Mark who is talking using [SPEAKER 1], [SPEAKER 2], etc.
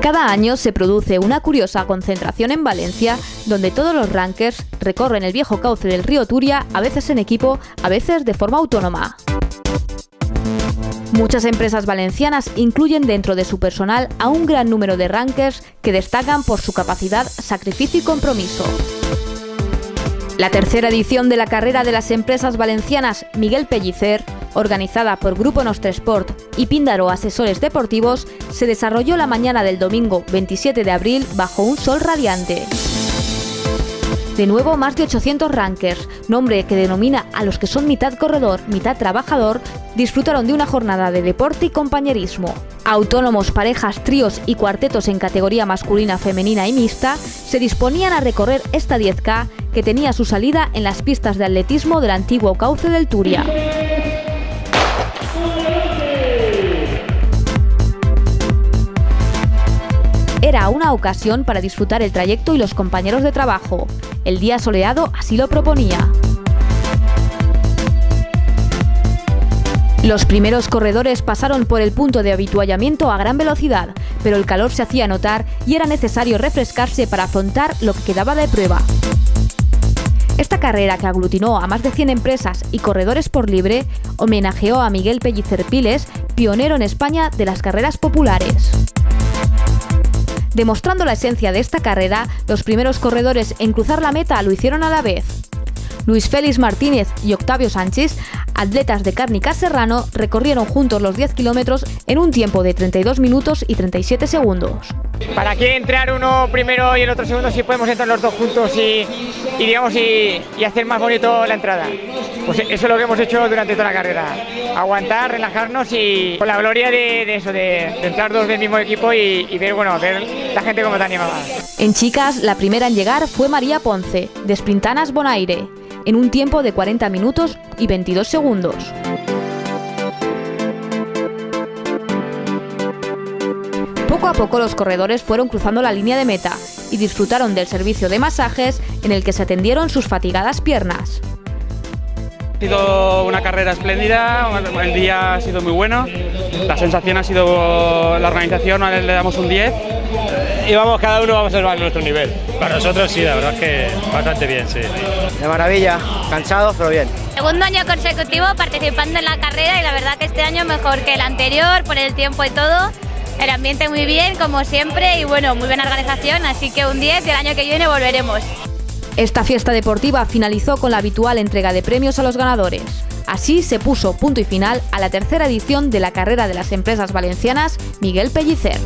[SPEAKER 1] Cada año se produce una curiosa concentración en Valencia, donde todos los rankers recorren el viejo cauce del río Turia, a veces en equipo, a veces de forma autónoma. Muchas empresas valencianas incluyen dentro de su personal a un gran número de rankers que destacan por su capacidad, sacrificio y compromiso. La tercera edición de la carrera de las empresas valencianas Miguel Pellicer, organizada por Grupo Nostre Esport y Píndaro Asesores Deportivos, se desarrolló la mañana del domingo 27 de abril bajo un sol radiante. De nuevo, más de 800 rankers, nombre que denomina a los que son mitad corredor, mitad trabajador, disfrutaron de una jornada de deporte y compañerismo. Autónomos, parejas, tríos y cuartetos en categoría masculina, femenina y mixta se disponían a recorrer esta 10K que tenía su salida en las pistas de atletismo del antiguo cauce del Turia. Era una ocasión para disfrutar el trayecto y los compañeros de trabajo. El día soleado así lo proponía. Los primeros corredores pasaron por el punto de avituallamiento a gran velocidad, pero el calor se hacía notar y era necesario refrescarse para afrontar lo que quedaba de prueba. Esta carrera, que aglutinó a más de 100 empresas y corredores por libre, homenajeó a Miguel Pellicer Piles, pionero en España de las carreras populares. Demostrando la esencia de esta carrera, los primeros corredores en cruzar la meta lo hicieron a la vez. Luis Félix Martínez y Octavio Sánchez, atletas de Cárnica Serrano, recorrieron juntos los 10 kilómetros en un tiempo de 32 minutos y 37 segundos.
[SPEAKER 2] ¿Para qué entrar uno primero y el otro segundo si podemos entrar los dos juntos y hacer más bonito la entrada? Pues eso es lo que hemos hecho durante toda la carrera. Aguantar, relajarnos y con la gloria de entrar dos del mismo equipo y ver la gente cómo está animada.
[SPEAKER 1] En chicas, la primera en llegar fue María Ponce, de Sprintanas Bonaire, en un tiempo de 40 minutos y 22 segundos. Poco a poco los corredores fueron cruzando la línea de meta y disfrutaron del servicio de masajes en el que se atendieron sus fatigadas piernas.
[SPEAKER 3] Ha sido una carrera espléndida, el día ha sido muy bueno, la sensación ha sido la organización, le damos un 10.
[SPEAKER 4] Y cada uno vamos a salvar nuestro nivel.
[SPEAKER 5] Para nosotros sí, la verdad es que bastante bien, sí.
[SPEAKER 6] De maravilla, cansados pero bien.
[SPEAKER 7] Segundo año consecutivo participando en la carrera y la verdad que este año mejor que el anterior por el tiempo y todo. El ambiente muy bien, como siempre, y muy buena organización, así que un 10 y el año que viene volveremos.
[SPEAKER 1] Esta fiesta deportiva finalizó con la habitual entrega de premios a los ganadores. Así se puso punto y final a la tercera edición de la carrera de las empresas valencianas Miguel Pellicer.